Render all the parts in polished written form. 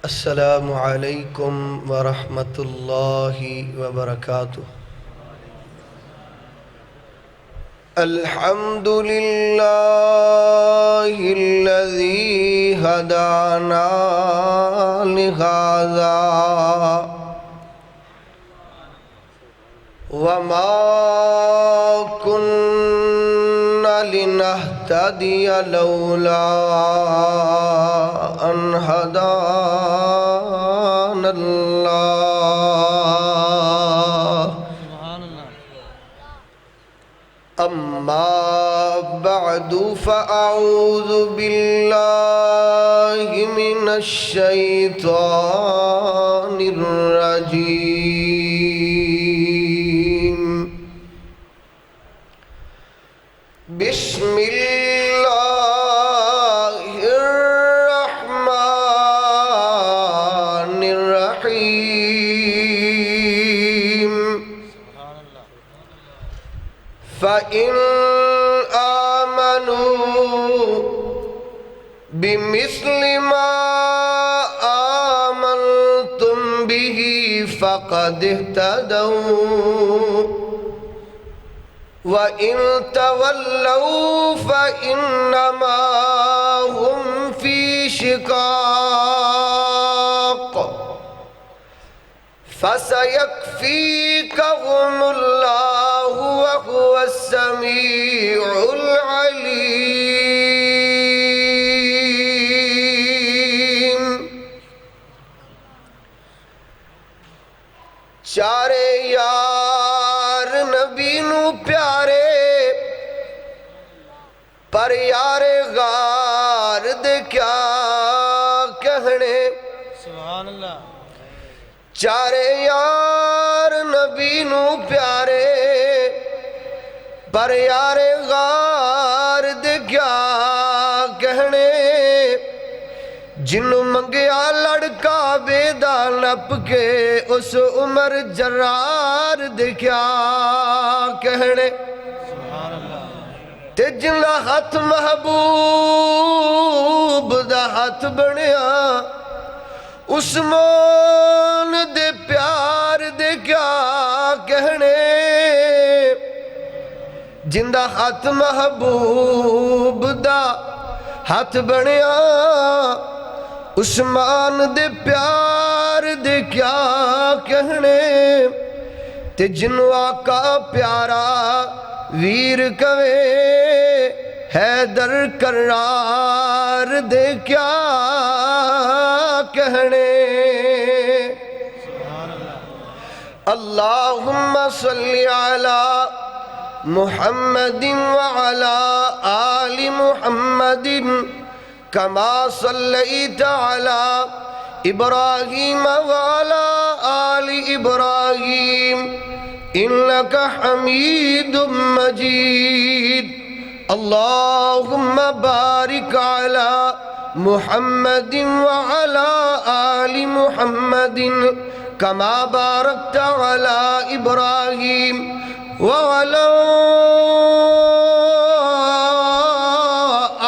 السلام علیکم ورحمۃ اللہ وبرکاتہ۔ الحمد للہ الذی ہدانا لہذا وما كنا لنهتدي لولا أن هدانا الله أما بعد فأعوذ بالله من الشيطان الرجيم بسم الله الرحمن الرحيم فإن آمنوا بمثل ما آمنتم به فقد اهتدوا وَإِن تَوَلَّوْا فَإِنَّمَا هُمْ فِي شِقَاقٍ فَسَيَكْفِيكَهُمُ اللَّهُ وَهُوَ السَّمِيعُ الْعَلِيمُ۔ چارے یار نبی نو پیارے پر یار غار دے کیا کہنے۔ سبحان اللہ۔ چارے یار نبی نو پیارے پر یار غار دے کیا کہنے۔ جنوں منگیا لڑکا بیدا نپ کے اس عمر جرار دے کیا کہنے۔ تے جن دا ہاتھ محبوب دا ہاتھ بنیا عثمان دے پیار دے کیا کہنے۔ جن دا ہاتھ محبوب دا ہاتھ بنیا عثمان دے پیار دے کیا کہنے۔ تے جنوں آقا پیارا ویر کوے حیدر کرار دے کیا کہنے۔ اللہم صلی علی محمد وعلی آل محمد کما صلیت علی ابراہیم وعلی آل ابراہیم انک حمید مجید۔ اللہم بارک علی محمد وعلی آل محمد کما بارکت علی ابراہیم وعلی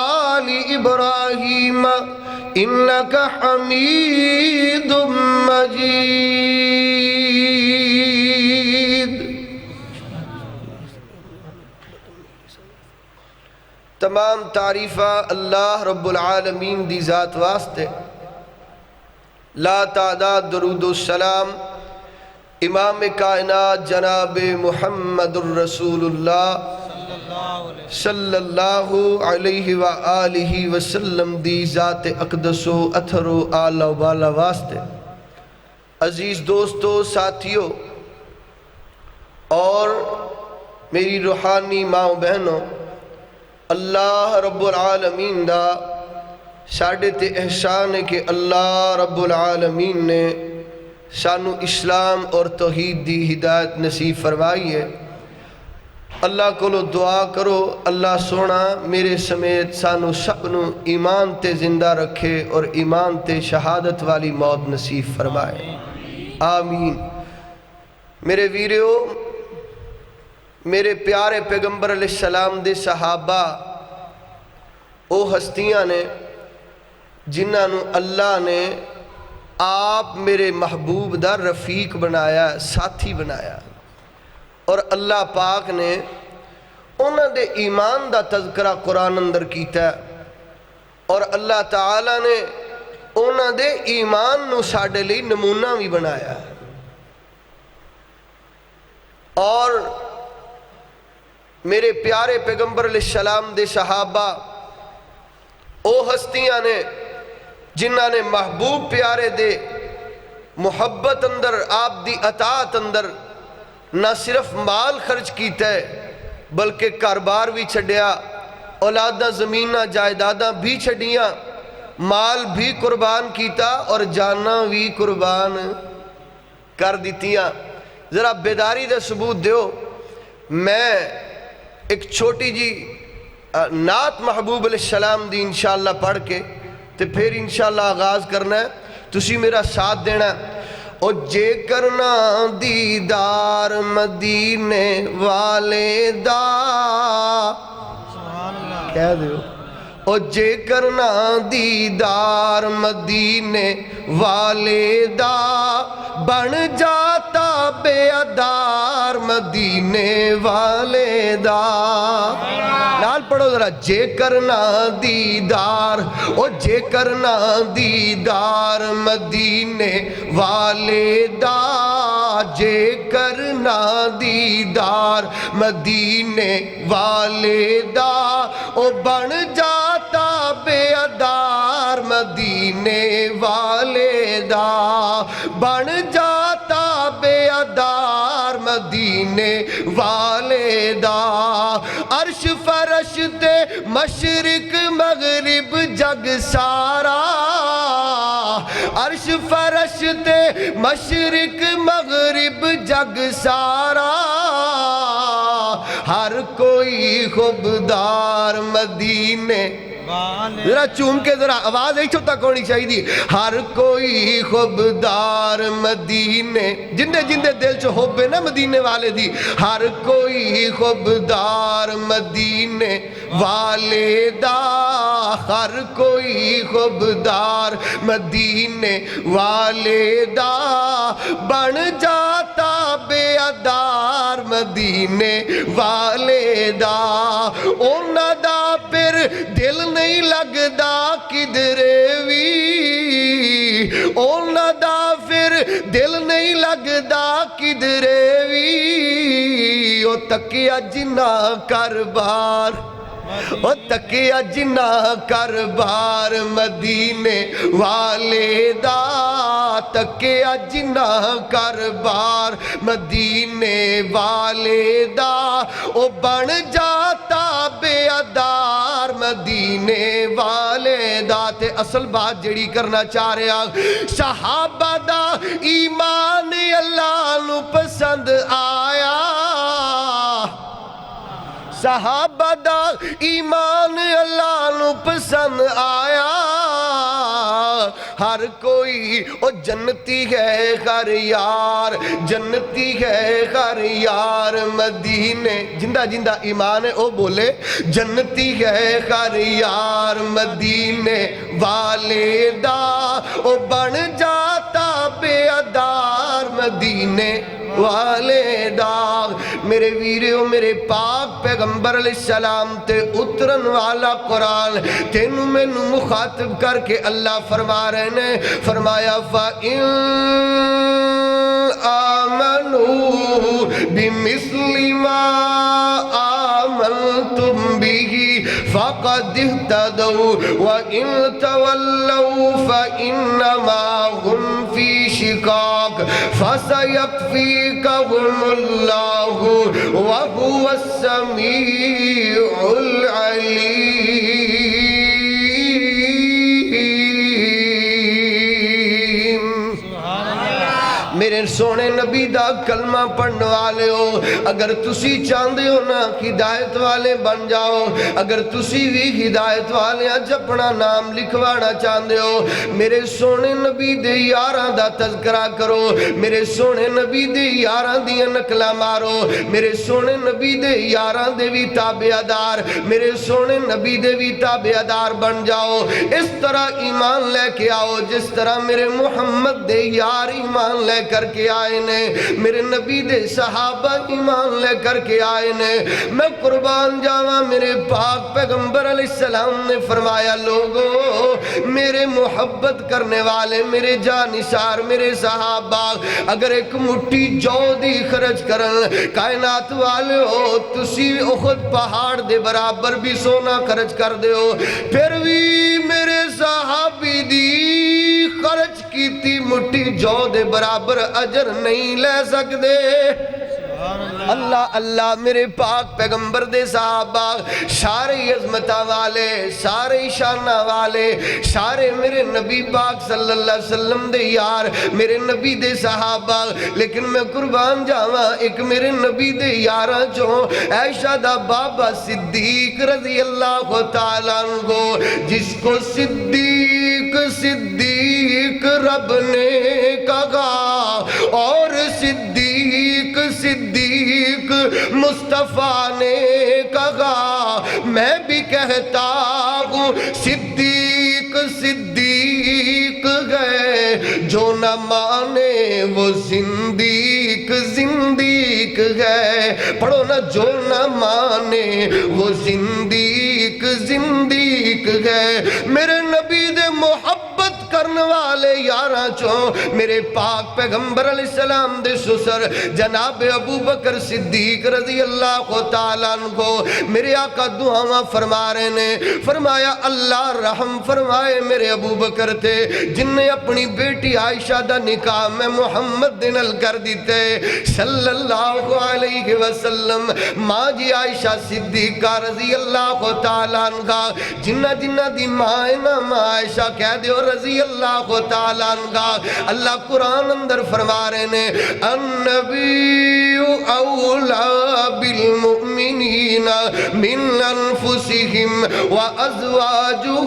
آل ابراہیم انک حمید مجید۔ تمام تعریفہ اللہ رب العالمین دی ذات واسطے، لا تعداد درود و سلام امام کائنات جناب محمد الرسول اللہ صلی اللہ علیہ وآلہ وسلم دی ذات اقدس و اثر و آلہ و بالا واسطے۔ عزیز دوستو، ساتھیوں اور میری روحانی ماں و بہنوں، اللہ رب العالمین دا ساڑھے تے احسان ہے کہ اللہ رب العالمین نے سانو اسلام اور توحید دی ہدایت نصیب فرمائی ہے۔ اللہ کو دعا کرو اللہ سونا میرے سمیت سانو سب نو ایمان تے زندہ رکھے اور ایمان تے شہادت والی موت نصیب فرمائے، آمین۔ میرے ویریو، میرے پیارے پیغمبر علیہ السلام دے صحابہ او ہستیاں نے جنہاں نو اللہ نے آپ میرے محبوب دا رفیق بنایا، ساتھی بنایا، اور اللہ پاک نے انہوں دے ایمان دا تذکرہ قرآن اندر کیتا ہے، اور اللہ تعالیٰ نے انہوں دے ایمان نو ساڈے لئی نمونہ بھی بنایا، اور میرے پیارے پیغمبر علیہ السلام دے صحابہ او ہستیاں نے جنہاں نے محبوب پیارے دے محبت اندر، آپ دی اطاعت اندر نہ صرف مال خرچ کیتا ہے بلکہ کاروبار بھی چھڈیا، اولاداں زمیناں جائیداداں بھی چھڈیاں، مال بھی قربان کیتا اور جاناں بھی قربان کر دیتیاں۔ ذرا بیداری دے ثبوت دیو۔ میں ایک چھوٹی جی نعت محبوب علیہ السلام دی انشاءاللہ پڑھ کے تے پھر انشاءاللہ آغاز کرنا ہے، تسی میرا ساتھ دینا ہے۔ او جے کرنا دیدار مدینے والے دا، کہہ دیو، او جے کرنا دیدار مدینے والے دا، بن جاتا بے ادار مدینے والے دا۔ نال پڑھو ذرا، جے کرنا دیدار، او جے کرنا دیدار مدینے والے دا، جے کرنا دیدار مدینے والے دا، او بن جاتا بے ادار مدینے والے دا، بن جاتا بے ادار مدینے والے دا۔ عرش فرش تے مشرق مغرب جگ سارا، عرش فرش تے مشرق مغرب جگ سارا، ہر کوئی خبدار مدینے، ذرا چوم کے ذرا آواز ایچھو تک ہونی چاہیے دی، ہر کوئی خبدار مدینے، جندے جندے دل چو حب ہے نا مدینے والے دی، ہر کوئی خبدار مدینے والے دا، ہر کوئی خبدار مدینے والے دا، بن جاتا بے ادار مدینے والے دا۔ اونا دا پھر دل نہیں لگدا کدھرے وی، اونا دا پھر دل نہیں لگدا کدھرے وی، او تکیا جنہ کاربار، او تکیا جنہ کاربار مدینے والے دا، تکیا جنہ کاربار مدینے والے دا، او بن جاتا بے ادار مدینے والے دا۔ تے اصل بات جڑی کرنا چاہ رہے ہیں، صحابہ دا ایمان اللہ نو پسند آیا، صحابہ دا ایمان اللہ نو پسند آیا، ہر کوئی او جنتی ہے خر یار، جنتی ہے خر یار مدینے، جندہ جندہ ایمان ہے او بولے، جنتی ہے خر یار مدینے والے دا، او بن جاتا بے ادار مدینے والے دا۔ میرے ویریو، میرے پاک پیغمبر علیہ السلام تے اترن والا قرآن تینو میں مخاطب کر کے اللہ فرما رہے نے، فرمایا فَإِن آمَنُوا بِمِثْلِ مَا آمَنْتُمْ بِهِ فَقَدْ اهْتَدَوْا وَإِن تَوَلَّوْا فَإِنَّمَا هُمْ فِي شِقَاقٍ فَسَيَكْفِيكَهُمُ اللَّهُ وَهُوَ السَّمِيعُ الْعَلِيمُ۔ میرے سونے نبی دا کلمہ پڑھنے والے ہو، اگر تسی چاندے ہو نا ہدایت والے بن جاؤ، اگر تسی بھی ہدایت والے اج اپنا نام لکھوانا چاندے ہو، میرے سونے نبی دے یاراں دا تذکرہ کرو، میرے سونے نبی دے یاراں دی نقلہ مارو، میرے سونے نبی دے یاراں دے بھی تابعدار، میرے سونے نبی دے بھی تابعدار بن جاؤ۔ اس طرح ایمان لے کے آؤ جس طرح میرے محمد دے یار ایمان لے کر کے آئے نے، میرے نبی دے صحابہ ایمان لے کر کے آئے نے۔ میں قربان جاواں، میرے پاک پیغمبر علیہ السلام نے فرمایا لوگو میرے محبت کرنے والے میرے جانثار میرے صحابہ اگر ایک مٹھی جو دی خرچ کرن کائنات والے ہو تسی احد پہاڑ دے برابر بھی سونا خرچ کر دے ہو، پھر بھی میرے صحابی دی خرچ کیتی مٹھی جو دے برابر اجر نہیں لے سکدے۔ اللہ اللہ، میرے پاک پیغمبر دے صحابہ سارے عظمتہ والے، سارے شانہ والے، سارے میرے نبی پاک صلی اللہ علیہ وسلم دے یار، میرے نبی دے صحابہ، لیکن میں قربان جاواں ایک میرے نبی دے یاراں چوں عائشہ دا بابا صدیق رضی اللہ تعالیٰ عنہ، جس کو صدیق صدیق رب نے کہا اور صدیق صدیق مصطفیٰ نے کہا، میں بھی کہتا ہوں صدیق صدیق ہے، جو نہ مانے وہ زندیق زندیق ہے۔ پڑھو نا، جو نہ مانے وہ زندیق زندیق ہے۔ میرے نبی دے محبت کرنے والے یاراں چوں میرے پاک پیغمبر علیہ السلام دے سسر جناب ابو بکر صدیق رضی اللہ تعالیٰ عنہ میرے آقا دعاواں فرما رہے نے، فرمایا اللہ رحم فرمائے میرے ابو بکر تھے جن نے اپنی بیٹی عائشہ دا نکاح میں محمد دنل کر دیتے صلی اللہ علیہ وسلم۔ ماں جی عائشہ صدیقہ رضی اللہ تعالیٰ عنہ جنہ جنہ دی ماں نام عائشہ کہہ دیو رضی اللہ تعالیٰ عنہ۔ اللہ قرآن اندر فرما رہے نے النبی اولا بالمؤمنین من انفسہم وازواجہ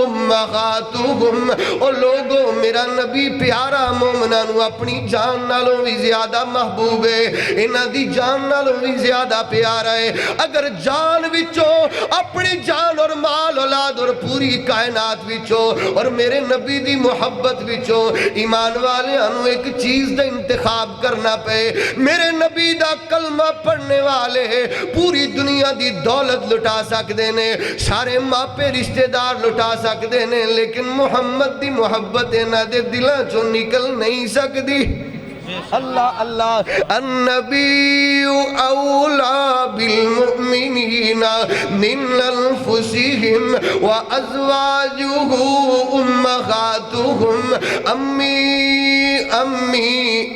امہاتہم۔ او لوگوں میرا نبی پیارا مومنانو اپنی جان نالوں بھی زیادہ محبوب ہے، انہاں دی جان نالوں بھی زیادہ پیارا ہے۔ اگر جان وچوں اپنی جان اور مال اولاد اور پوری کائنات وچوں اور میرے نبی دی محبت وچوں ایمان والے انہوں ایک چیز دا انتخاب کرنا پے، میرے نبی دا کلمہ پڑھنے والے پوری دنیا دی دولت لٹا سکدے نے، سارے ماپے رشتہ دار لٹا سکدے نے، لیکن محمد دی محبت انہاں دے دلاں چوں نکل نہیں سکدی۔ اللہ اللہ، النبی اولا بالمؤمنین من انفسہم وازواجہ امہاتہم۔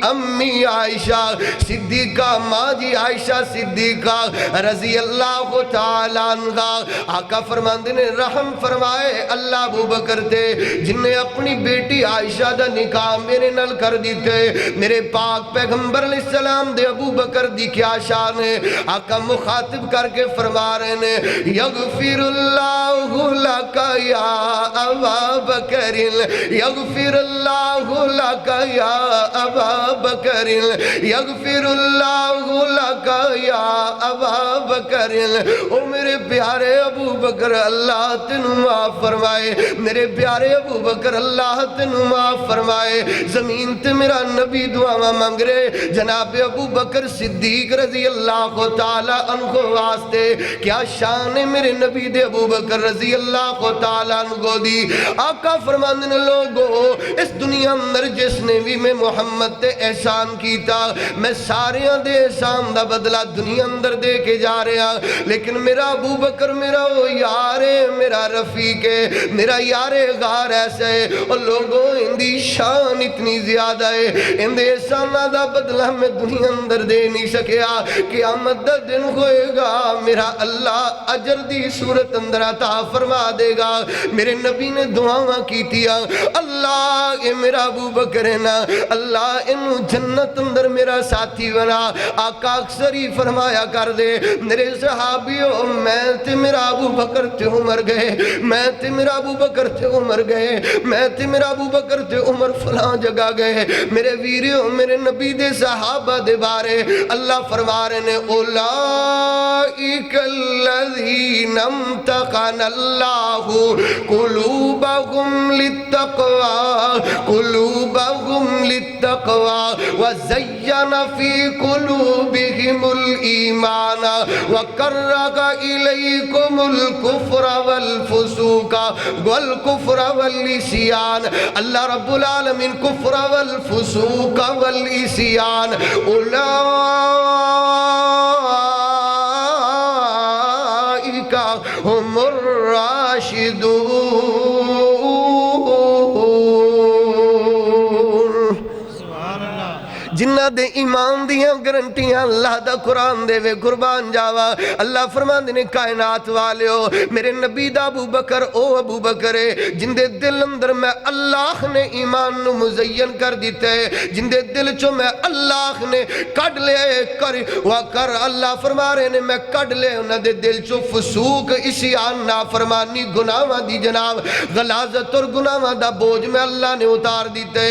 امی عائشہ صدیقہ، ماں جی عائشہ صدیقہ رضی اللہ تعالیٰ عنہ، آقا فرماندے نے رحم فرمائے اللہ ابو بکر تھے جن نے اپنی بیٹی عائشہ دا نکاح میرے نال کر دیتے۔ میرے پاک پیغمبر علیہ السلام دے ابو بکر دی کیا شان ہے، آقا مخاطب کر کے فرما رہے نے یغفر اللہ لکا یا ابا بکر، یغفر اللہ لکا یا ابا بکر، یغفر اللہ لکا یا ابا بکر۔ او میرے پیارے ابو بکر اللہ تنو معاف فرمائے، میرے پیارے ابو بکر اللہ تنو معاف فرمائے۔ زمین تے میرا نبی دعا مانگ رہے جناب ابو بکر صدیق رضی اللہ تعالیٰ عنہ واسطے، کیا شان ہے میرے نبی دے ابو بکر رضی اللہ تعالیٰ عنہ دی۔ آقا فرماندن لوگو اس دنیا اندر جس نے بھی میں محمد تے احسان کیتا میں ساریاں دے احسان دا بدلہ دنیا اندر دے کے جا رہے ہیں، لیکن میرا ابو بکر میرا وہ یار ہے، میرا رفیق ہے، میرا یار غار ایسا ہے، اور لوگوں ان دی شان اتنی زیادہ ہے، ان دے احسانہ دا بدلہ میں دنیا اندر دے نہیں سکیا، قیامت دا دن ہوئے گا میرا اللہ اجر دی صورت اندر عطا فرما دے گا۔ میرے نبی نے دعاواں کی تیا، اللہ اے میرا ابو بکر ہے نا، اللہ انہوں جنت اندر میرا ساتھی بنا۔ آقا اکثر ہی فرمایا کر دے میرے صحابیوں، میں تے میرا ابو بکر تے عمر گئے، میں تے میرا ابو بکر تے عمر گئے، میں تے میرا ابو بکر تے عمر فلاں جگہ گئے۔ میرے ویریوں میرے نبی دے صحابہ دے بارے اللہ فرما رہے نے، اولئک الذین امتحن اللہ قلوبہم للتقوی قلوبہم للتقوی وزین فی قلوبہم الایمان وکرہ الیکم الکفر والفسوق والکفر والعصیان۔ اللہ رب العالمین کفر والفسوق والعصیان اولئک هم الراشدون۔ جنہ دے ایمان دیاں گرنٹیاں اللہ دا قرآن دے وے قربان جاوا۔ اللہ فرمان دینے کائنات والیو میرے نبی دا ابو بکر او ابو بکر ہے جن دے دل اندر میں اللہ نے ایمان نو مزین کر دیتے، جن دے دل چو میں اللہ نے کڑ لے کر اللہ فرما رہے نے میں کڑ لے انہ دے دل چو فسوق اسیان نافرمانی گناہ دی جناب غلاظت اور گناہ دا بوجھ میں اللہ نے اتار دیتے۔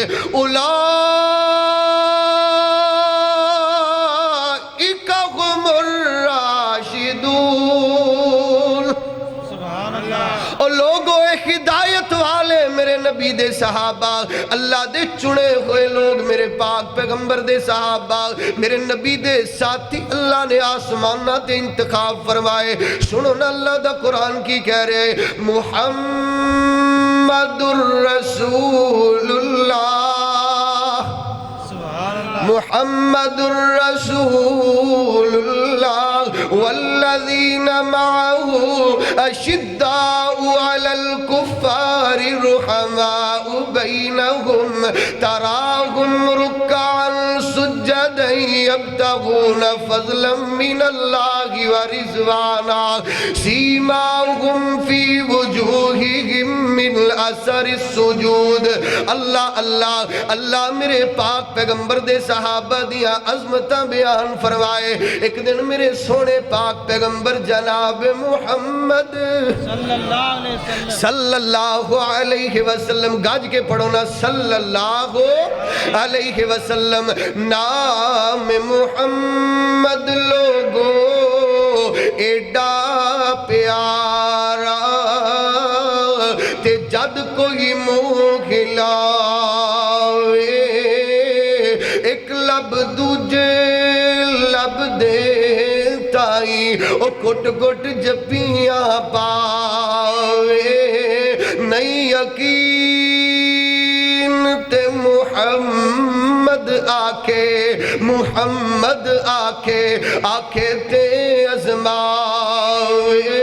اور لوگوں ہدایت والے میرے نبی دے صحابہ، اللہ دے چنے ہوئے لوگ میرے پاک پیغمبر دے صحابہ، میرے نبی دے ساتھی اللہ نے آسمانہ تے انتخاب فرمائے۔ سنو نا اللہ دا قرآن کی کہہ رہے، محمد الرسول اللہ محمد الرسول اللہ والذین معه اشداء علی الکفار رحماء بینہم تراہم رکعا سجدا یبتغون فضلا من اللہ ورضوانا سیماہم فی وجوہہم من اثر السجود۔ اللہ اللہ اللہ میرے پاک پیغمبر دے صحابہ دیا عظمتہ بیان فرمائے۔ ایک دن میرے سونے پاک پیغمبر جناب محمد صلی اللہ علیہ وسلم گاج کے پڑھو نا صلی اللہ علیہ وسلم، نام محمد لوگو ایڈا پیارا تے جد کوئی منہ کھلاوے ایک لب دوجے لب دے تائی او کٹ کٹ جپیاں پاوے نہیں یقین تے محمد آکے محمد آکے تے ازماوے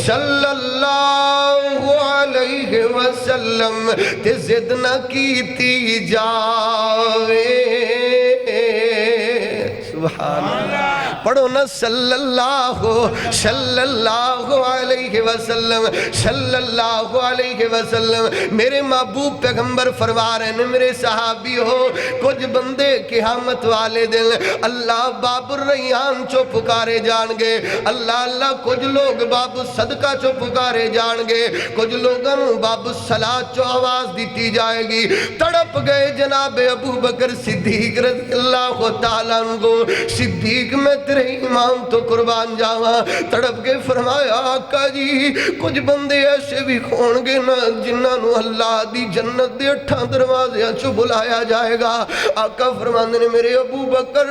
صلی اللہ علیہ وسلم تے زد نہ کیتی جاوے۔ سبحان اللہ پڑھو نا صلی اللہ علیہ وسلم صلی اللہ علیہ وسلم۔ میرے محبوب پیغمبر فرما رہے ہیں میرے صحابی ہو کچھ بندے قیامت والے دن اللہ باب الریان چو پکارے جان گے، اللہ اللہ کچھ لوگ باب صدقہ چو پکارے جان گے، کچھ لوگوں باب صلاة چو آواز دیتی جائے گی۔ تڑپ گئے جناب ابو بکر صدیق رضی اللہ تعالیٰ عنہ، صدیق میں تیرے ایمان تو قربان جاواں، تڑپ کے فرمایا آقا جی کچھ بندے ایسے بھی کھون گے نا جنہاں نو اللہ دی جنت دے 8 دروازے چو بلایا جائے گا۔ آقا فرماندے نے میرے ابو بکر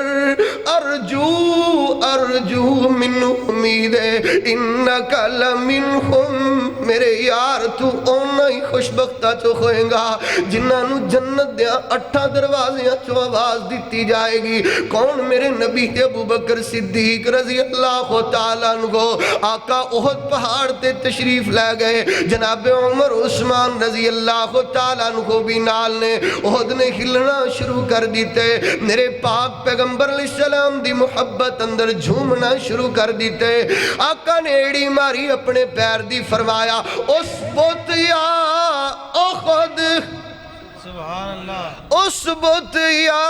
ارجو من امید انکا لمنہم، میرے یار تو اونا ہی خوشبختہ چو ہوئیں گا جنہاں نو جنت دے 8 دروازے چو آواز دیتی جائے گی۔ کون؟ میرے نبی ابو بکر صدیق رضی اللہ تعالیٰ عنہ آقا احد پہاڑ تے تشریف لے گئے، جناب عمر عثمان رضی اللہ تعالیٰ عنہ بھی نال نے، احد نے ہلنا شروع کر دیتے، میرے پاک پیغمبر علیہ السلام دی محبت اندر جھومنا شروع کر دیتے۔ آقا نے ایڑی ماری اپنے پیر دی، فرمایا اسبت یا احد، سبحان اللہ، اسبت یا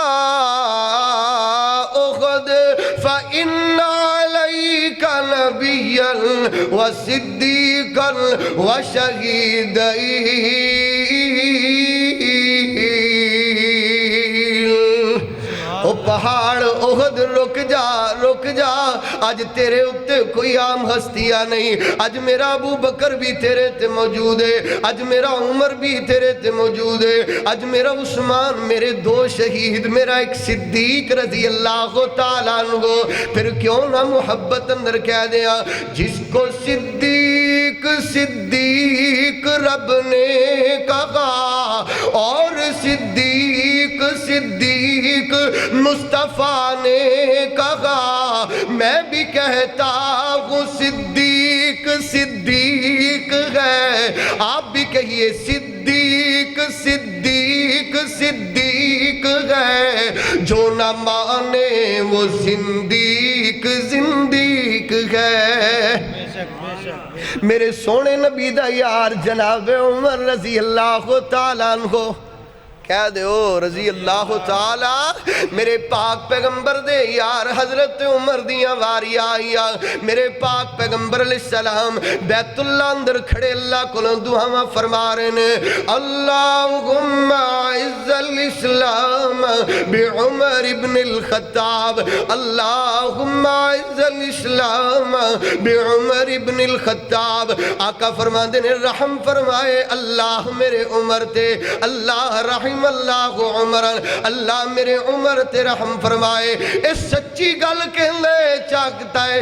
احد فإن علیک نبیا وصدیقا وشہیدین۔ او پہاڑ احد رک جا، رک جا، آج تیرے اتے کوئی عام ہستیاں نہیں، آج میرا ابو بکر بھی تیرے تے موجود ہے، آج میرا عمر بھی تیرے تے موجود ہے، آج میرا عثمان، میرے دو شہید، میرا ایک صدیق رضی اللہ تعالیٰ عنہ، پھر کیوں نہ محبت اندر کہہ دیا، جس کو صدیق صدیق رب نے کہا اور صدیق صدیق مصطفیٰ نے کہا، میں بھی کہتا ہوں صدیق صدیق ہے، آپ بھی کہیے صدیق صدیق صدیق ہے، جو نہ مانے وہ زندیق زندیق ہے۔ میرے سونے نبی دا یار جناب عمر رضی اللہ تعالیٰ عنہ، کہہ دے او رضی اللہ تعالیٰ، میرے پاک پیغمبر دے یار حضرت عمر دیاں واری آئیا، میرے پاک پیغمبر علیہ السلام بیت اللہ اندر کھڑے اللہ کو دعا فرما رہے ہیں، اللہم اعز الاسلام بعمر ابن الخطاب، اللہم اعز الاسلام بعمر ابن الخطاب۔ آقا فرما دینے رحم فرمائے اللہ میرے عمر تے، اللہ رحم اللہ عمر، اللہ میرے عمر تے رحم فرمائے۔ اس سچی گل کے لئے چاکتا ہے،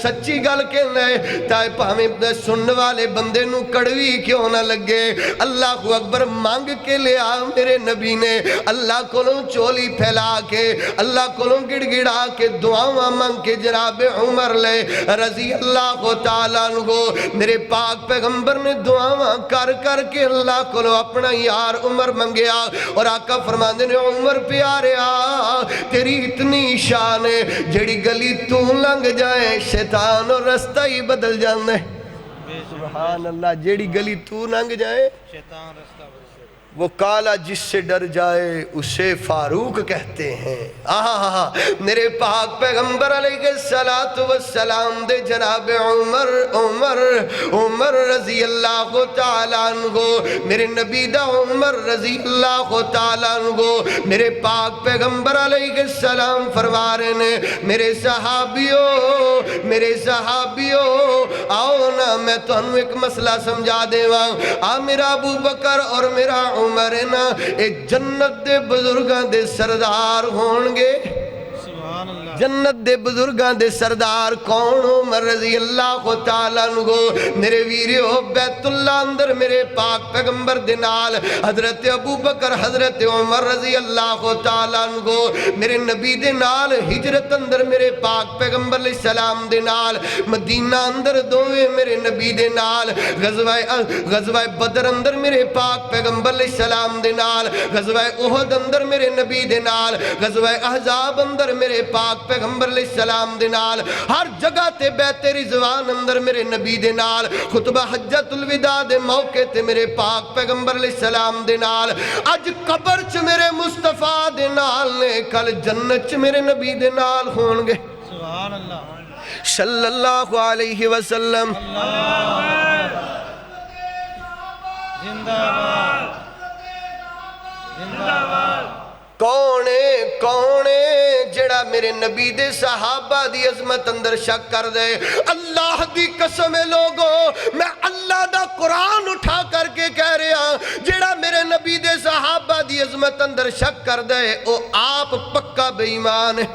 سچی گل کے لئے تائے پہمیں سننے والے بندے نو کڑوی کیوں نہ لگے، اللہ اکبر مانگ کے لیا میرے نبی نے، اللہ کولوں چولی پھیلا کے، اللہ کولوں گڑ گڑا کے دعاواں مانگ کے جناب عمر لے رضی اللہ تعالیٰ عنہ، میرے پاک پیغمبر نے دعاواں کر کر کے اللہ کولوں اپنا یار عمر منگیا، اور آقا فرماندے نے عمر پیاریا تیری اتنی شان ہے، جڑی گلی تو لنگ جائے شیطان اور رستہ ہی بدل جاندے، سبحان اللہ، جڑی گلی تو لنگ جائے شیطان رستہ بدل، وہ کالا جس سے ڈر جائے اسے فاروق کہتے ہیں۔ آہا میرے پاک پیغمبر علیہ السلام دے جناب عمر عمر عمر رضی اللہ تعالیٰ عنہ، میرے نبی دا عمر رضی اللہ تعالیٰ عنہ، میرے پاک پیغمبر علیہ السلام فرما رہے ہیں، میرے صحابیوں میرے صحابیوں آؤ نا میں تو انہوں ایک مسئلہ سمجھا دے وہاں، میرا ابو بکر اور میرا عمر نا اے جنت دے بزرگاں دے سردار ہونگے، جنت دے بزرگاں دے سردار کون؟ عمر رضی اللہ تعالیٰ عنہ۔ میرے ویریو بیت اللہ اندر میرے پاک پیغمبر دے نال حضرت ابو بکر حضرت عمر رضی اللہ تعالیٰ عنہ، میرے نبی دے نال ہجرت اندر میرے پاک پیغمبر علیہ السلام دے نال مدینہ اندر دوویں میرے نبی دے نال غزوہ بدر اندر میرے پاک پیغمبر علیہ السلام دے نال، غزوہ احد اندر میرے نبی دے نال، غزوہ احزاب اندر میرے پاک پیغمبر علیہ السلام دے نال، ہر جگہ تے بیت رضوان اندر میرے نبی دے نال، خطبہ حجت الوداع دے موقع تے میرے پاک پیغمبر علیہ السلام دے نال، اج قبر چ میرے مصطفیٰ دے نال نے، کل جنت چ میرے نبی دے نال ہونگے، سبحان اللہ، صلی اللہ علیہ وسلم۔ زندہ باد، زندہ باد۔ کونے جڑا میرے نبی دے صحابہ دی عظمت اندر شک کر دے، اللہ دی قسم لوگو میں اللہ دا قرآن اٹھا کر کے کہہ رہا، جڑا میرے نبی دے صحابہ دی عظمت اندر شک کر دے او آپ پکا بے ایمان ہے۔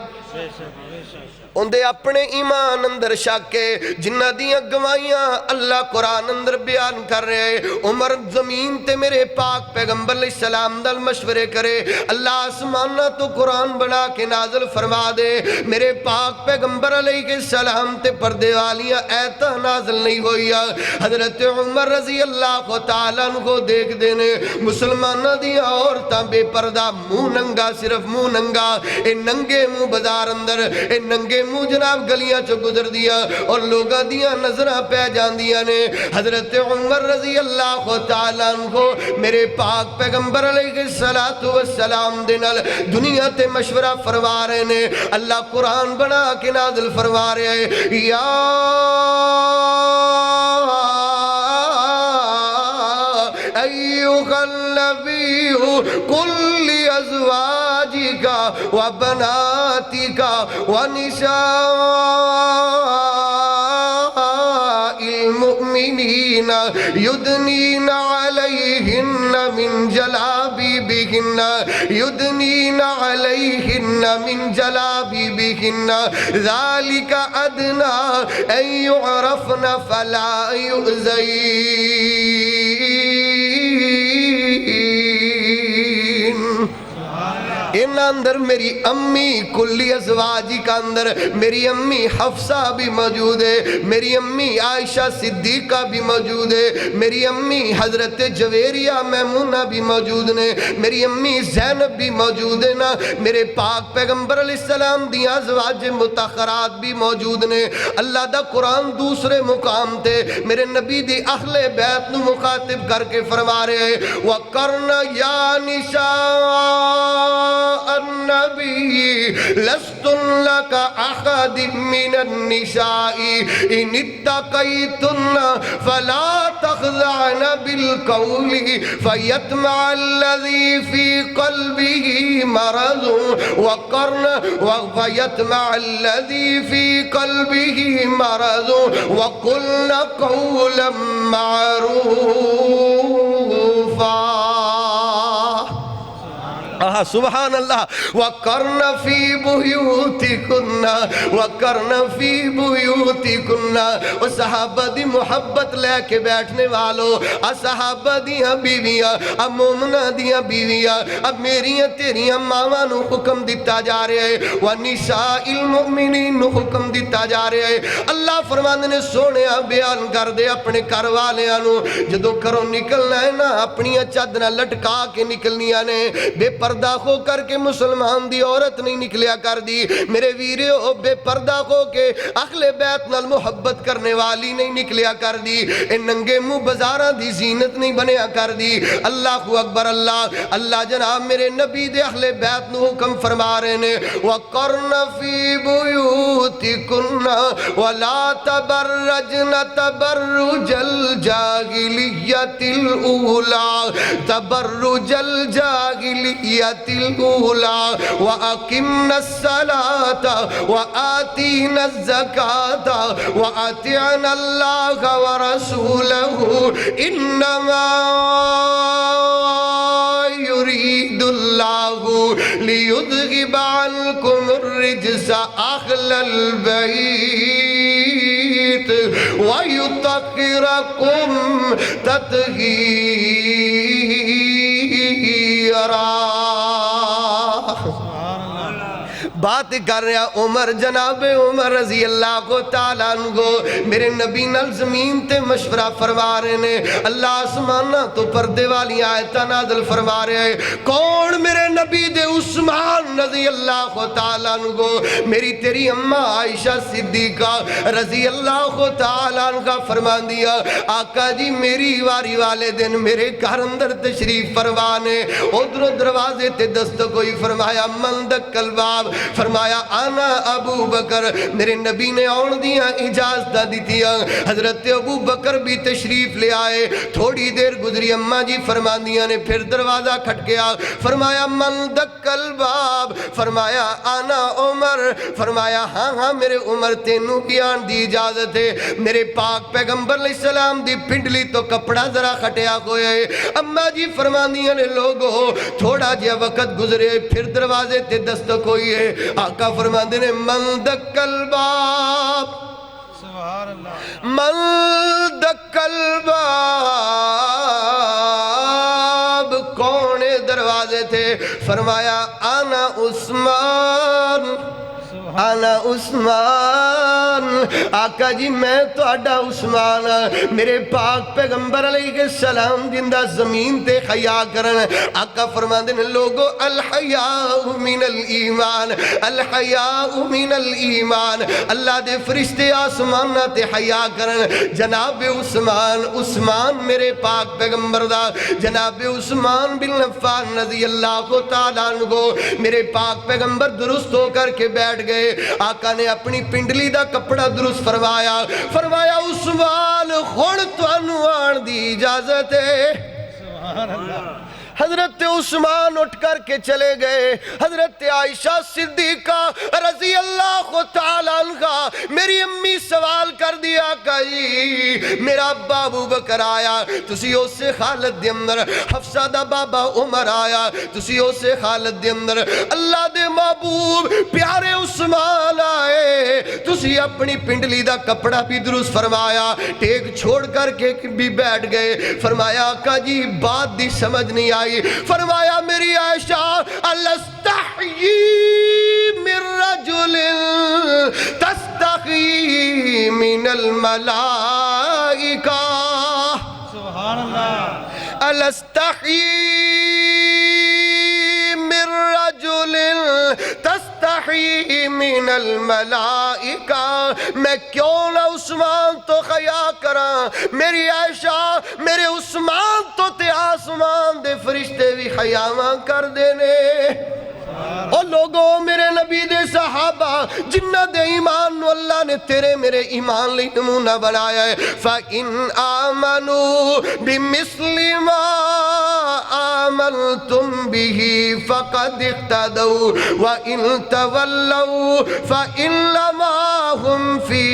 اندے اپنے ایمان اندر شاکے جنہ دیاں گوائیاں اللہ قرآن اندر بیان کر رہے عمر زمین تے میرے پاک پیغمبر علیہ السلام دل مشورے کرے اللہ آسمانہ تو قرآن بنا کے نازل فرما دے میرے پاک پیغمبر علیہ السلام تے پردے والیاں ایتا نازل نہیں ہوئی حضرت عمر رضی اللہ تعالیٰ کو دیکھ دینے مسلمانہ دیاں عورتاں بے پردہ منہ ننگا صرف منہ ننگا اے ننگے منہ بازار اندر اے ننگے منہ جناب گلیاں چو گزر دیا اور لوگاں دیاں نظرہ پہ جان دیا نے حضرت عمر رضی اللہ تعالیٰ عنہ میرے پاک پیغمبر علیہ السلام دنال دنیا تے مشورہ فرما رہے نے اللہ قرآن بنا کے نازل فرما رہے یا ایوہ النبی قل لأزواجک وبناتک ونساء المؤمنین یدنین علیہن من جلابیبہن یدنین علیہن من جلابیبہن ذالک ادنا ان یعرفن فلا یؤذین ان اندر میری امی کلی ازواجی کا اندر میری امی حفصہ بھی موجود ہے میری امی عائشہ صدیقہ بھی موجود ہے میری امی حضرت جویریہ میمونہ بھی موجود نے میری امی زینب بھی موجود ہے نا میرے پاک پیغمبر علیہ السلام دیا ازواج متاخرات بھی موجود نے اللہ دا قرآن دوسرے مقام تے میرے نبی دی اہل بیت نو مخاطب کر کے فرما رہے وَقَرْنَ يَا نِسَاءَ النبی لستن لک احد من النساء ان اتقیتن فلا تخضعن بالقول فیتمع الذی فی قلبه مرض وقرن فیتمع الذی فی قلبه مرض وقلن قولا معروفا سبحان اللہ وَقَرْنَ فِي بُيُوتِكُنَّ وَقَرْنَ فِي بُيُوتِكُنَّ اور صحابہ دی محبت لے کے بیٹھنے والوں صحابہ دیاں بیویاں اب مومنہ دیاں بیویاں اب میریاں تیریاں ماما نو حکم دیتا جا رہے ہیں وَنِسَاءِ الْمُؤْمِنِينَ نو حکم دیتا جا رہے ہیں اللہ فرماندے نے سونے بیان کر دے اپنے کر والیاں نو جدو کرو نکلنا ہے نا اپنی چادرہ لٹکا کے نکلنیاں نے بے پردہ ہو کر کے مسلمان دی عورت نہیں نکلیا کر دی میرے ویریو بے پردہ ہو کے اہل بیت نال محبت کرنے والی نہیں نکلیا کر دی اے ننگے منہ بازاراں دی زینت نہیں بنیا کر دی اللہ اکبر اللہ اللہ جناب میرے نبی دے اہل بیت نو حکم فرما رہے نے وَقَرْنَ فِي بُيُوتِكُنَّ وَلَا تَبَرَّجْنَ تَبَرُّجَ الْجَاهِلِيَّةِ الْأُولَى تَبَرُّجَ الْجَاهِلِيَّةِ الأولى وأقمنا الصلاة وآتينا الزكاة وأطعنا الله ورسوله إنما يريد الله ليذهب عنكم الرجس أهل البيت ويطهركم تطهيرا بات کر رہا عمر جناب عمر رضی اللہ کو تعالیٰ عنہ میرے نبی نال زمین تے مشورہ فرما رہے نے اللہ آسمانہ تو پردے والی آیتہ نازل فرما رہے ہیں کون میرے نبی دے عثمان رضی اللہ کو تعالیٰ عنہ میری تیری اماں عائشہ صدیقہ رضی اللہ کو تعالیٰ عنہ فرمان دیا آقا جی میری واری والے دن میرے گھر اندر تشریف فرمانے ادھر دروازے تے دستگوئی فرمایا من دکل باب فرمایا آنا ابو بکر میرے نبی نے آن دیا اجازت دی دیا حضرت ابو بکر بھی تشریف لے آئے تھوڑی دیر گزری اماں جی فرمان دیا نے پھر دروازہ کھٹ گیا فرمایا من من دق الباب، فرمایا آنا عمر، فرمایا ہاں ہاں میرے عمر تینوں بھی آن دی اجازت ہے۔ میرے پاک پیغمبر علیہ السلام دی پنڈلی تو کپڑا ذرا کھٹیا ہوئے، اما جی فرماندیاں نے لوگو تھوڑا جہا وقت گزرے پھر دروازے تے دستک ہوئی ہے، آقا فرماندے نے من دق الباب، سبحان اللہ، من دق الباب، کون دروازے تھے؟ فرمایا آنا عثمان، آنا عثمان، آقا جی میں تو آڈا عثمان، میرے پاک پیغمبر علیہ السلام جندہ زمین تے حیا کرن، آقا فرماندے نے لوگو الحیاء من الایمان، الحیاء من الایمان، اللہ دے فرشتے آسمان تے حیا کرن، جناب عثمان، عثمان میرے پاک پیغمبر دا، جناب عثمان بن عفان رضی اللہ تعالیٰ عنہ، میرے پاک پیغمبر درست ہو کر کے بیٹھ گئے، آقا نے اپنی پنڈلی دا کپڑا درست فرمایا، فرمایا عثمان خون تو انوان دی اجازت ہے۔ سبحان اللہ، حضرت عثمان اٹھ کر کے چلے گئے، حضرت عائشہ صدیقہ رضی اللہ تعالیٰ عنہ میری امی سوال کر دیا آقا جی میرا ابا ابو بکر آیا، تسی اس سے خالد دے اندر، حفصہ دا بابا عمر آیا، تسی اس سے خالد دے اندر، اللہ دے محبوب پیارے عثمان آئے، تسی اپنی پنڈلی دا کپڑا بھی درست فرمایا، ٹیک چھوڑ کر کے بھی بیٹھ گئے، فرمایا آقا جی بات دی سمجھ نہیں آئی، فرمایا میری عائشہ الستحیی من رجل تستحی من الملائکہ، سبحان اللہ، الستحیی من رجل تستحی من الملائکہ، میں کیوں نہ عثمان تو خیا کراں، میری عائشہ میرے عثمان تو تے آسمان دے فرشتے بھی خیاماں کر دینے۔ اور لوگوں میرے نبی دے صحابہ جنہ دے ایمان نو اللہ نے تیرے میرے ایمان لی نمونہ بنایا ہے، فَإِنْ آمَنُوا بِمِثْلِ مَا آمَنْتُمْ بِهِ فَقَدْ اِقْتَدَوْا وَإِنْ تَوَلَّوْا فَإِنَّمَا هُمْ فِي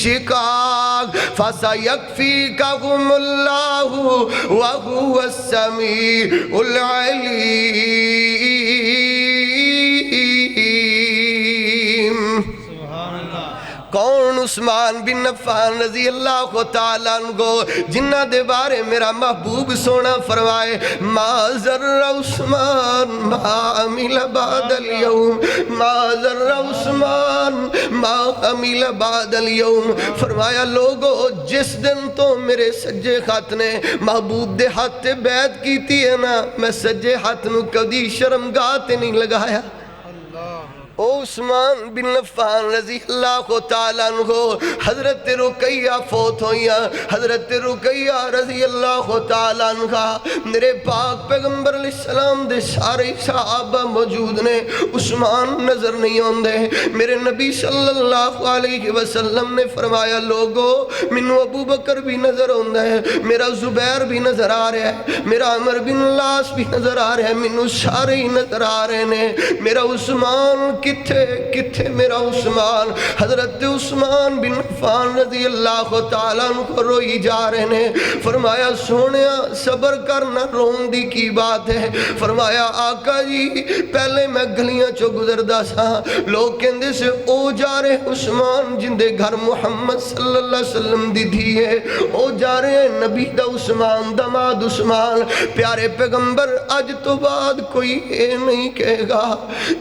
شِقَاقٍ فَسَيَكْفِيكَهُمُ اللَّهُ وَهُوَ السَّمِيعُ الْعَلِيمُ۔ سبحان اللہ، کون؟ عثمان بن عفان رضی اللہ تعالیٰ عنہ جنہ دے بارے میرا محبوب سونا فرمائے ما ذر عثمان ما عمل بعد اليوم، ما ذر عثمان ما عمل بعد اليوم، فرمایا لوگو جس دن تو میرے سجے خط نے محبوب دے ہاتھ بیعت کیتی ہے نا، میں سجے ہاتھ نو کدی شرمگاہ تے نہیں لگایا۔ او عثمان بن عفان رضی اللہ تعالیٰ عنہ، حضرت رقیہ فوت ہوئیاں، حضرت رقیہ رضی اللہ تعالیٰ عنہ، میرے پاک پیغمبر علیہ السلام دے سارے صحابہ موجود نے، عثمان نظر نہیں ہوندے، میرے نبی صلی اللہ علیہ وسلم نے فرمایا لوگو منو ابو بکر بھی نظر ہوندہ ہے، میرا زبیر بھی نظر آ رہا ہے، میرا عمر بن العاص بھی نظر آ رہا ہے، منو سارے ہی نظر آ رہے ہیں، میرا عثمان کتھے میرا عثمان؟ حضرت عثمان بن عفان رضی اللہ تعالیٰ عنہ روئی جا رہے ہیں، فرمایا سونیا صبر کرنا رون دی کی بات ہے، فرمایا آقا جی پہلے میں گلیاں چو گزردہ سا، لوگ کہندے سے او جا رہے عثمان جندے گھر محمد صلی اللہ علیہ وسلم دی دھی ہے، او جا رہے ہیں نبی دا عثمان دماد عثمان، پیارے پیغمبر آج تو بعد کوئی اے نہیں کہے گا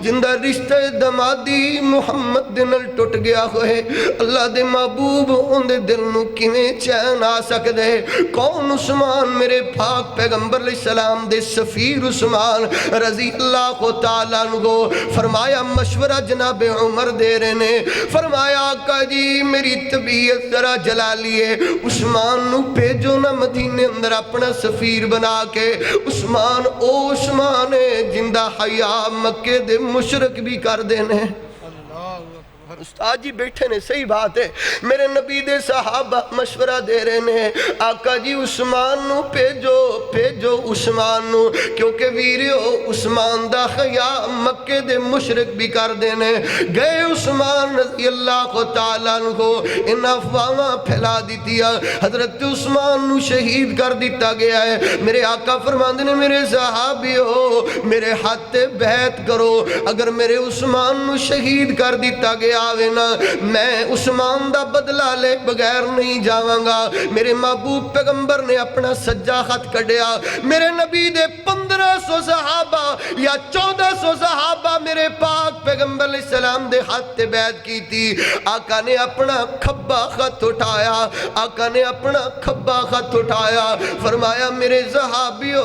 جندہ رشتہ دمادی محمد دنل ٹوٹ گیا ہوئے، اللہ دے محبوب ان دے دل نو کیویں چین آ سکدے؟ کون عثمان؟ میرے پاک پیغمبر علیہ السلام دے سفیر عثمان رضی اللہ تعالیٰ عنہ، فرمایا مشورہ جناب عمر دے رہے نے، فرمایا آقا جی میری طبیعت ذرا جلا لیے، عثمان نو بھیجو نا مدینے اندر اپنا سفیر بنا کے، عثمان او عثمان ہے جندہ حیا مکے دے مشرک بھی کر دینے۔ اللہ اکبر، استاد جی بیٹھے نے صحیح بات ہے میرے نبی دے صحابہ مشورہ دے رہے نے آقا جی عثمان نو بھیجو عثمان نو کیونکہ ویریو عثمان دا خیا مکے دے مشرک بھی کر دینے گئے عثمان رضی اللہ تعالیٰ عنہ کو ان افواہاں پھیلا دیتی ہے حضرت عثمان نو شہید کر دیتا گیا ہے میرے آقا فرماندے نے میرے صحابیو میرے ہاتھ بیعت کرو اگر میرے عثمان نو شہید کر دیتا گیا نا میں عثمان دا بدلہ لے بغیر نہیں جاواں گا میرے محبوب پیغمبر نے اپنا سجا خط کڑیا میرے نبی دے 1500 صحابہ یا 1400 صحابہ میرے پاک پیغمبر علیہ السلام دے ہاتھ بیعت کی تھی آقا نے اپنا کھبا خط اٹھایا آقا نے اپنا کھبا خط اٹھایا فرمایا میرے صحابیو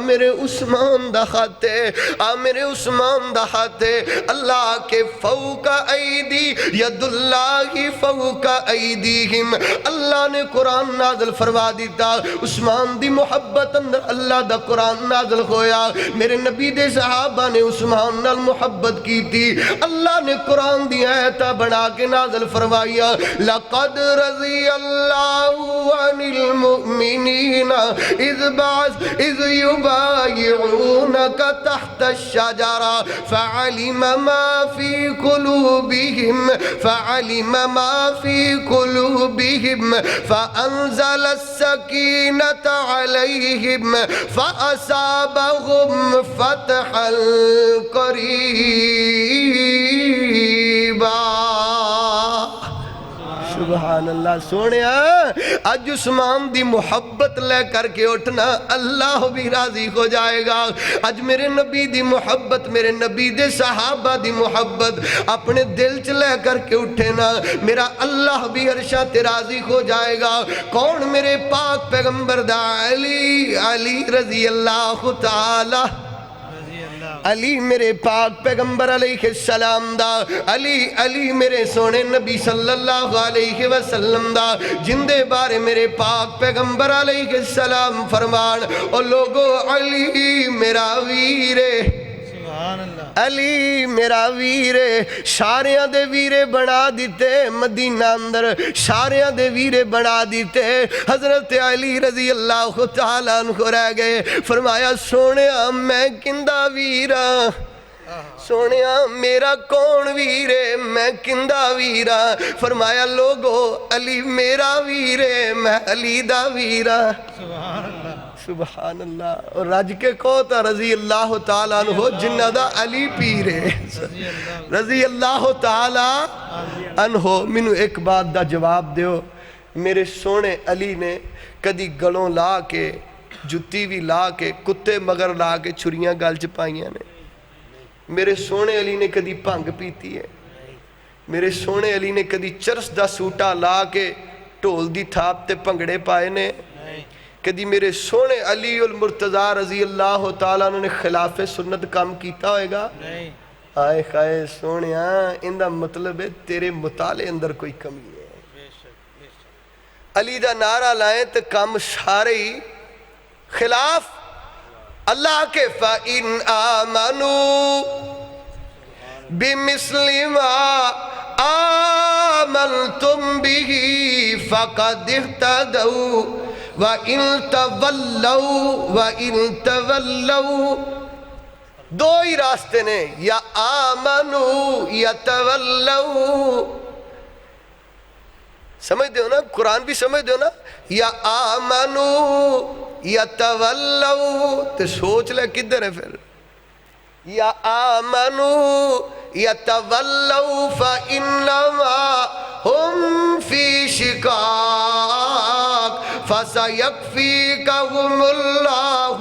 میرے عثمان دا خط ہے میرے عثمان دا خط ہے اللہ کے فوق ایدی ید اللہ فوق ایدیہم اللہ نے قرآن نازل فرما دیتا عثمان دی محبت اندر اللہ دا قرآن نازل ہویا میرے نبی دے صحابہ نے عثمان نال محبت کی تھی اللہ نے قرآن دی آیتہ بنا کے نازل فرمایا لقد رضی اللہ عن المؤمنین اذ یبایعونک تحت الشجرہ فعلم ما فی قلوبہم فأنزل السکینة علیہم فأصابہم فتحا قریبا سبحان اللہ سونے آج عثمان دی محبت لے کر کے اٹھنا اللہ بھی راضی ہو جائے گا آج میرے نبی دی محبت میرے نبی دے صحابہ دی محبت اپنے دل چ لے کر کے اٹھے نا میرا اللہ بھی عرشہ تے راضی ہو جائے گا کون میرے پاک پیغمبر دا علی رضی اللہ تعالی علی میرے پاک پیغمبر علیہ السلام دا علی میرے سونے نبی صلی اللہ علیہ وسلم دا جن دے بارے میرے پاک پیغمبر علیہ السلام فرمان او لوگو علی میرا ویرے علی میرا ویرے شاریاں دے ویرے بنا دیتے مدینہ اندر شاریاں دے ویرے بنا دیتے حضرت علی رضی اللہ تعالیٰ عنہ رہ گئے فرمایا سونیا میں کندہ ویرہ سونیا میرا کون ویرے میں کندہ ویرہ فرمایا لوگو علی میرا ویرے میں علی دا ویرہ سبحان اللہ سبحان اللہ اور رج کے کوتا رضی اللہ تعالیٰ عنہ جنہ دا علی پیرے رضی اللہ تعالیٰ عنہ منو ایک بات دا جواب دیو میرے سونے علی نے کدی گلوں لا کے جتی بھی لا کے کتے مگر لا کے چھریاں گل چپائیاں نے میرے سونے علی نے کدی پانگ پیتی ہے میرے سونے علی نے کدی چرس دا سوٹا لا کے ٹول دی تھاپ تے پنگڑے پائے نے کدی میرے سونے علی المرتضی رضی اللہ تعالیٰ نے خلاف سنت کام کیتا ہوئے گا آئے خائے سونیا اندہ مطلب ہے تیرے مطالعے اندر کوئی کمی ہے علی دا نعرہ لائیں تو کام سارے ہی خلاف اللہ کے فَإِنْ آمَنُوا بِمِثْلِ مَا آمَنْتُمْ بِهِ فَقَدْ اهْتَدَوْا وَإِن تَوَلَّوْا دو ہی راستے نے یا آمنو یا تولو سمجھ دیو نا قرآن بھی سمجھ دیو نا یا آمنو یا تولو تو سوچ لے کدھر ہے پھر یا آمنو یا تولو فإنما ہم فی شقاق فَسَيَكْفِيكَهُمُ اللَّهُ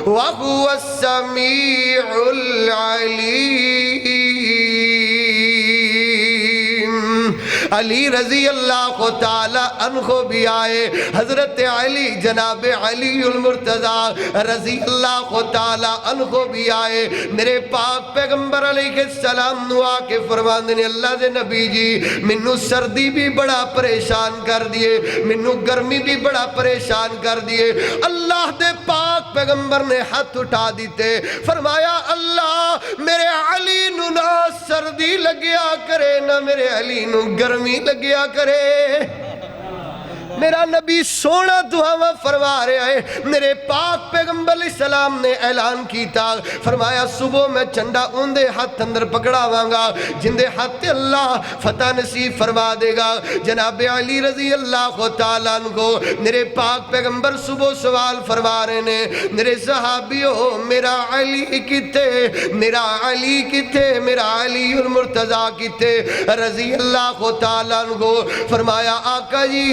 وَهُوَ السَّمِيعُ الْعَلِيمُ علی رضی اللہ تعالی عنہ بھی آئے، حضرت علی جناب علی المرتضی رضی اللہ تعالی عنہ بھی آئے، میرے پاک پیغمبر علیہ السلام نو آ کے فرماندے نے اللہ دے نبی جی منو سردی بھی بڑا پریشان کر دیے، منو گرمی بھی بڑا پریشان کر دیے۔ اللہ دے پاک پیغمبر نے ہاتھ اٹھا دیتے، فرمایا اللہ میرے علی نو نہ سردی لگیا کرے نہ میرے علی نو گرمی لگیا کرے۔ میرا نبی سونا دعا فرما رہا ہے، میرے پاک پیغمبر علیہ السلام نے اعلان کیتا، فرمایا صبح میں چنڈا اندے ہاتھ اندر پکڑا وانگا جندے ہاتھ اللہ فتح نصیب فرما دے گا۔ جناب علی رضی اللہ تعالیٰ عنہ میرے پاک پیغمبر صبح سوال فرما رہے نے، میرے صحابیوں میرا علی کتے، میرا علی کتے، میرا علی المرتضی کتے رضی اللہ تعالیٰ عنہ۔ فرمایا آقا جی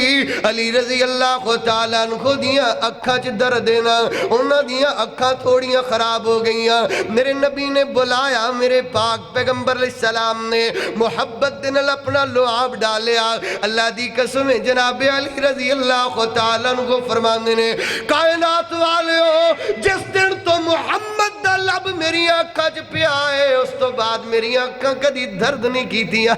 علی رضی اللہ تعالیٰ عنہ دیاں اکھاں چ درد دینا، انہاں دیاں اکھاں تھوڑیاں خراب ہو گئیاں، میرے نبی نے بلایا، میرے پاک پیغمبر علیہ السلام نے محبت دنال اپنا لعاب ڈالیا۔ اللہ دی قسم جناب علی رضی اللہ تعالیٰ عنہ فرمانے نے کائنات والےو جس دن تو محمد دا لب میری اکھاں چ پیا ہے اس تو بعد میری اکھاں کدی درد نہیں کیتیاں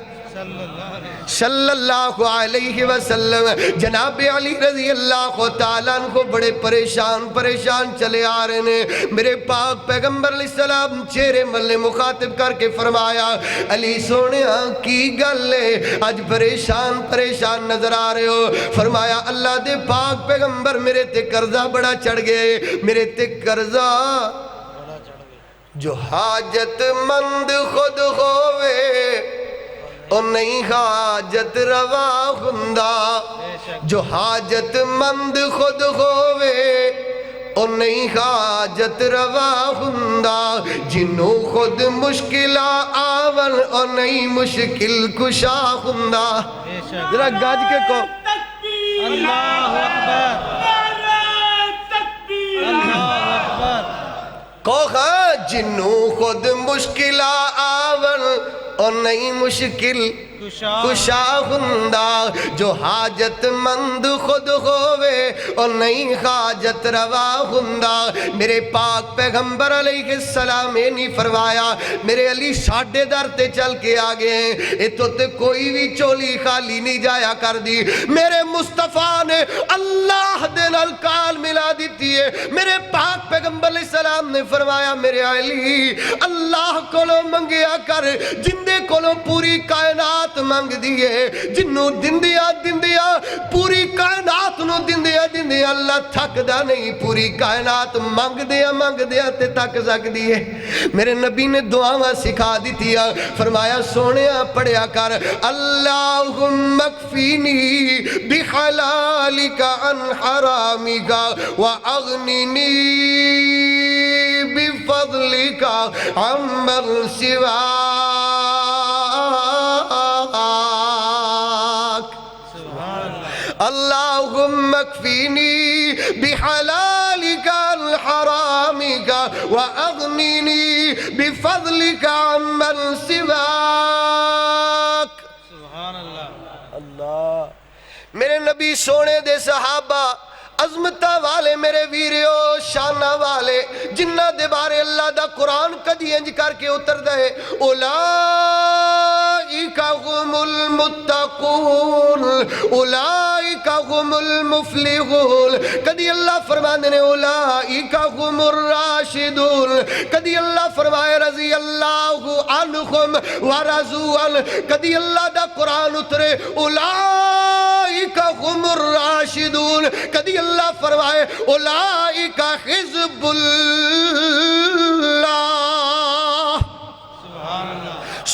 صلی اللہ علیہ وسلم۔ جناب علی رضی اللہ تعالیٰ عنہ بڑے پریشان چلے آ رہے ہیں، میرے پاک پیغمبر علیہ السلام چہرے ملے مخاطب کر کے فرمایا علی سونیا کی گل ہے آج پریشان نظر آ رہے ہو؟ فرمایا اللہ دے پاک پیغمبر میرے تے قرضہ بڑا چڑھ گئے، میرے تے قرضہ جو حاجت مند خود ہوئے او نہیں حاجت روا ہندہ، جو حاجت مند خود ہوئے او نہیں حاجت روا ہندہ، جنوں خود مشکلہ آون او نہیں مشکل کشا ہندہ۔ ذرا گاج کے کو اللہ اکبر، اللہ اکبر، کوہاں جنوں خود مشکلہ آون اور نہیں مشکل کشا ہندہ، جو حاجت مند خود ہوئے اور نہیں حاجت روا ہندہ۔ میرے پاک پیغمبر علیہ السلام نے نہیں فرمایا میرے علی ساڑھے در تے چل کے آگے ہیں، اے تو تے کوئی بھی چولی خالی نہیں جایا کر دی، میرے مصطفیٰ نے اللہ دے نال کال ملا دیتی ہے۔ میرے پاک پیغمبر علیہ السلام نے فرمایا میرے علی اللہ کولو منگیا کر جندے کولو پوری کائنات منگ دیئے، جنوں دندیا پوری کائنات نو دندیا اللہ تھک دا نہیں، پوری کائنات منگ دیا تے تھک سک دیئے۔ میرے نبی نے دعاواں سکھا دیتی ہے، فرمایا سونیا پڑھیا کر اللہم اکفینی بحلالک عن حرامک واغننی بفضلک عمن سواک۔ اللہم اکفینی بحلالک عن حرامک واغننی بفضلک عمن سواک۔ سبحان اللہ، اللہ میرے نبی سونے دے صحابہ عظمتہ والے میرے ویریو شانہ والے جنہ دے بارے اللہ دا قرآن کدی انج کر کے اتر دے اولائک هم المتقون اولائک هم المفلحون، کدی اللہ فرماندے نے اولائک هم الراشدون، کدی اللہ فرمائے رضی اللہ عنہم ورضوا عنہ، کدی اللہ دا قرآن اترے اولائک هم الراشدون، کدی اللہ فرمائے اولائک حزب اللہ۔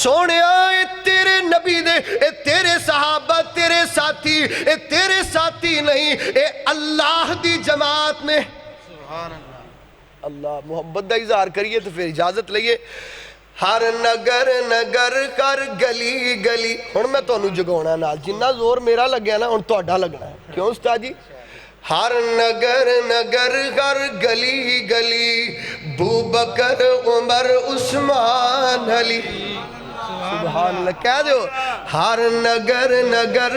سونے آئے تیرے نبی دے، اے تیرے صحابہ تیرے ساتھی، اے تیرے ساتھی نہیں، اے اللہ دی جماعت میں۔ سبحان اللہ، اللہ محبت دا اظہار کریے تو پھر اجازت لئیے۔ ہر نگر نگر کر گلی گلی، ہن میں تو انہوں جگونا نال جنہ زور میرا لگیا نا ان تو اڈا لگنا ہے، کیوں استاد جی؟ ہر نگر نگر ہر گلی گلی بو بکر عمر عثمان علی، سبحان اللہ کہہ دو ہر نگر نگر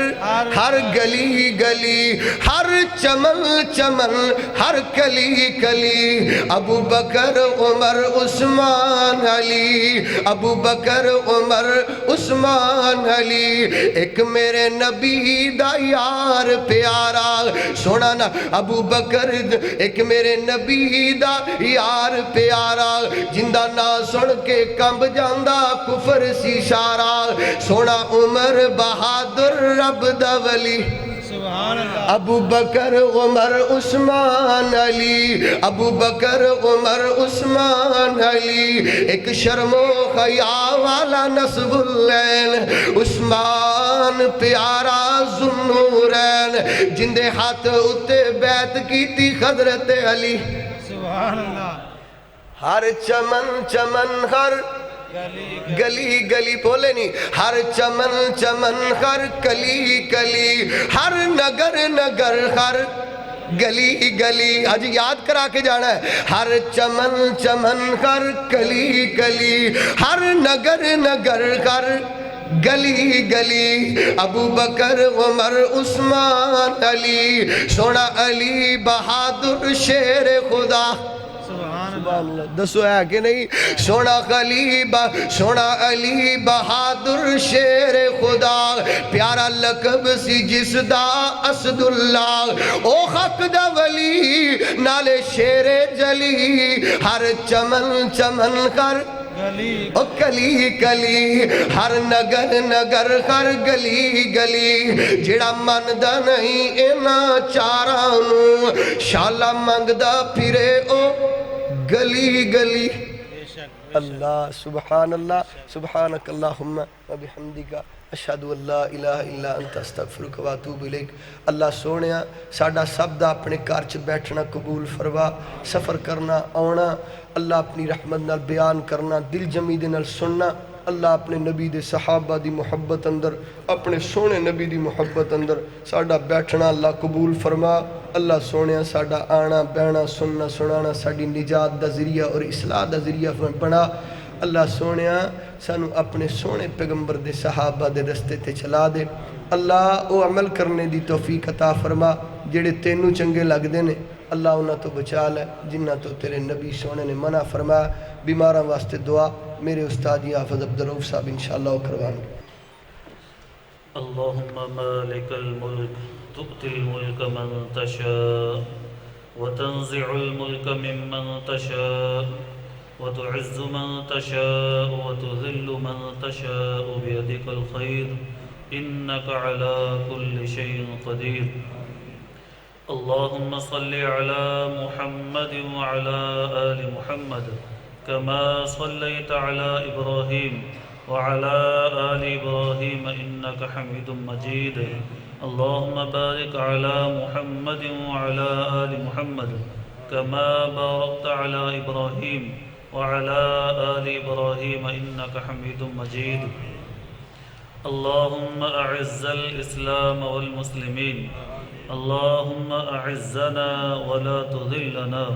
ہر گلی گلی ہر چمن چمن ہر کلی کلی ابو بکر عمر عثمان علی ابو بکر عمر عثمان علی ایک میرے نبی دا یار پیارا سونا نا ابو بکر ایک میرے نبی دا یار پیارا جندہ نا سن کے کمب جاندہ کفر سی شارا سونا عمر بہادر رب دا ولی سبحان اللہ ابو بکر عمر عثمان علی ابو بکر عمر عثمان علی ایک شرم و حیا والا نصب اللین عثمان پیارا ذوالنورین جندے ہاتھ اتے بیعت کی تھی حضرت علی سبحان اللہ ہر چمن چمن ہر گلی گلی بولے نہیں ہر چمن چمن ہر کلی کلی ہر نگر نگر ہر گلی گلی آج یاد کرا کے جانا ہے ہر چمن چمن ہر کلی کلی ہر نگر نگر ہر گلی گلی ابو بکر عمر عثمان علی سونا علی بہادر شیر خدا سبحان اللہ دسو ہے کہ نہیں سونا علی بہادر شیر خدا پیارا لقب سی جس دا اسد اللہ او حق دا ولی نالے شیر جلی ہر چمن چمن کر او کلی کلی ہر نگر نگر ہر گلی گلی جڑا مندہ نہیں اینا چارانو شالا منگدہ پھرے او گلی گلی اللہ سبحان اللہ سبحانک اللہم و بحمدک اشہدو اللہ الہ الا انت استغفرک و اتوب الیک اللہ سونیا ساڈا سب دا اپنے کارچ بیٹھنا قبول فرما سفر کرنا آنا اللہ اپنی رحمت نال بیان کرنا دل جمی دے نال سننا اللہ اپنے نبی دے صحابہ دی محبت اندر اپنے سونے نبی دی محبت اندر ساڈا بیٹھنا اللہ قبول فرما اللہ سونیا ساڈا آنا بہنا سننا سنانا ساڈی نجات دا ذریعہ اور اصلاح دا ذریعہ بنا اللہ سونیا سانو اپنے سونے پیغمبر دے صحابہ دے رستے تے چلا دے اللہ او عمل کرنے دی توفیق عطا فرما جڑے تینوں چنگے لگ دے نے اللہ انہاں تو بچا لے جنہ تو تیرے نبی سونے نے منع فرما بیماراں واسطے دعا میرے استاد حافظ عبدالرؤف صاحب انشاءاللہ کروان گے اللہم مالک الملک تؤتی الملک من تشاء وتنزع الملک ممن تشاء وتعز من تشاء وتذل من تشاء بيدك الخير إنك على كل شيء قدير اللهم صل على محمد وعلى آل محمد كما صليت على إبراهيم وعلى آل إبراهيم إنك حميد مجيد اللهم بارك على محمد وعلى آل محمد كما باركت على إبراهيم وعلى آل إبراهيم إنك حميد مجيد اللهم أعز الإسلام والمسلمين اللهم أعزنا ولا تذلنا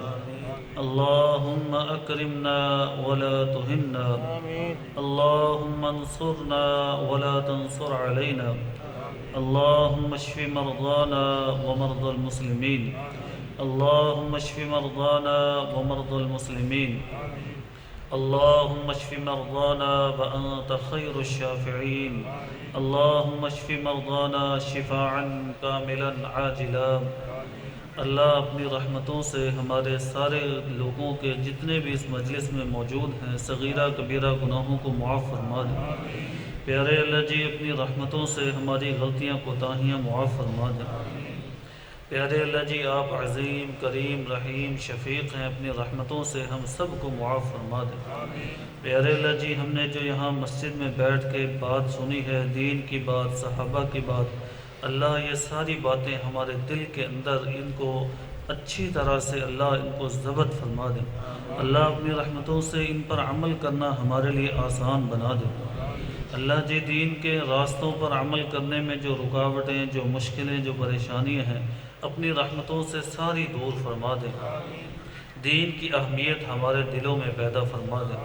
اللهم أكرمنا ولا تهنا اللهم انصرنا ولا تنصر علينا اللهم اشف مرضانا ومرضى المسلمين اللهم اشف مرضانا ومرضى المسلمين اللهم اشف مرضانا وأنت خير الشافعين اللهم اشف مرضانا شفاعا كاملا عاجلا اللہ اپنی رحمتوں سے ہمارے سارے لوگوں کے جتنے بھی اس مجلس میں موجود ہیں صغیرہ کبیرہ گناہوں کو معاف فرما دیں پیارے اللہ جی اپنی رحمتوں سے ہماری غلطیاں کوتاہیاں معاف فرما دیں پیارے اللہ جی آپ عظیم کریم رحیم شفیق ہیں اپنی رحمتوں سے ہم سب کو معاف فرما دیں پیارے اللہ جی ہم نے جو یہاں مسجد میں بیٹھ کے بات سنی ہے دین کی بات صحابہ کی بات اللہ یہ ساری باتیں ہمارے دل کے اندر ان کو اچھی طرح سے اللہ ان کو ضبط فرما دیں اللہ اپنی رحمتوں سے ان پر عمل کرنا ہمارے لیے آسان بنا دیں اللہ جی دین کے راستوں پر عمل کرنے میں جو رکاوٹیں جو مشکلیں جو پریشانیاں ہیں اپنی رحمتوں سے ساری دور فرما دیں دین کی اہمیت ہمارے دلوں میں پیدا فرما دیں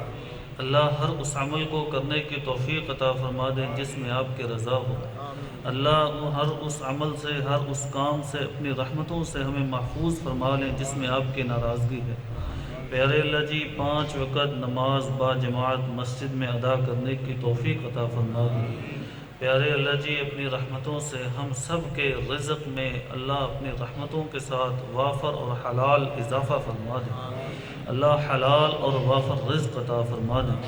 اللہ ہر اس عمل کو کرنے کی توفیق عطا فرما دیں جس میں آپ کی رضا ہو۔ اللہ ہر اس عمل سے، ہر اس کام سے اپنی رحمتوں سے ہمیں محفوظ فرما لیں جس میں آپ کی ناراضگی ہے۔ پیارے اللہ جی 5 وقت نماز با جماعت مسجد میں ادا کرنے کی توفیق عطا فرما دیں۔ پیارے اللہ جی اپنی رحمتوں سے ہم سب کے رزق میں اللہ اپنی رحمتوں کے ساتھ وافر اور حلال اضافہ فرما دیں۔ اللہ حلال اور وافر رزق عطا فرما دیں۔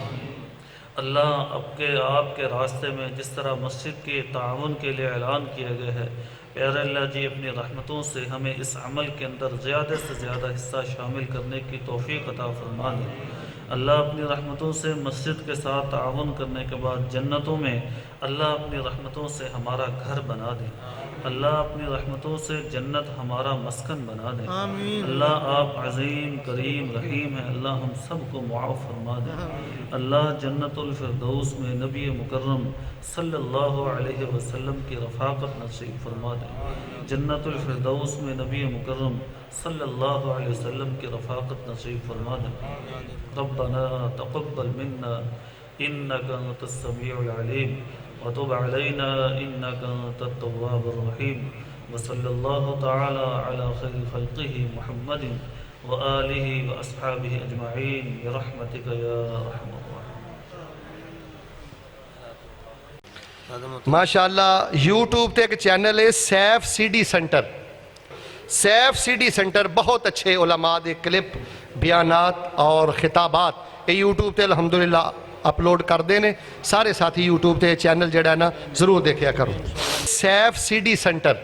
اللہ آپ کے راستے میں جس طرح مسجد کے تعاون کے لیے اعلان کیا گیا ہے، پیارے اللہ جی اپنی رحمتوں سے ہمیں اس عمل کے اندر زیادہ سے زیادہ حصہ شامل کرنے کی توفیق عطا فرما دیں۔ اللہ اپنی رحمتوں سے مسجد کے ساتھ تعاون کرنے کے بعد جنتوں میں اللہ اپنی رحمتوں سے ہمارا گھر بنا دیں۔ اللہ اپنی رحمتوں سے جنت ہمارا مسکن بنا دیں۔ اللہ آپ عظیم کریم رحیم ہیں، اللہ ہم سب کو معاف فرما دیں۔ اللہ جنت الفردوس میں نبی مکرم صلی اللہ علیہ وسلم کی رفاقت نصیب فرما دیں۔ جنت الفردوس میں نبی مکرم صلی اللہ علیہ وسلم کی رفاقت نصیب فرما دیں۔ ربنا تقبل منا انك انت السميع العليم وتب علينا انك انت التواب الرحيم وصلى الله تعالى على خير خلقه محمد وآله واصحابه اجمعين برحمتك يا ارحم الراحمين۔ ماشاءاللہ یوٹیوب تے ایک چینل ہے Saif C D center, Saif C D center بہت اچھے علماء دے کلپ بیانات اور خطابات یہ یوٹیوب تے الحمدللہ اپلوڈ کر دینے، سارے ساتھی یوٹیوب تے چینل جڑا ہے نا ضرور دیکھیا کرو۔ Safe C D centre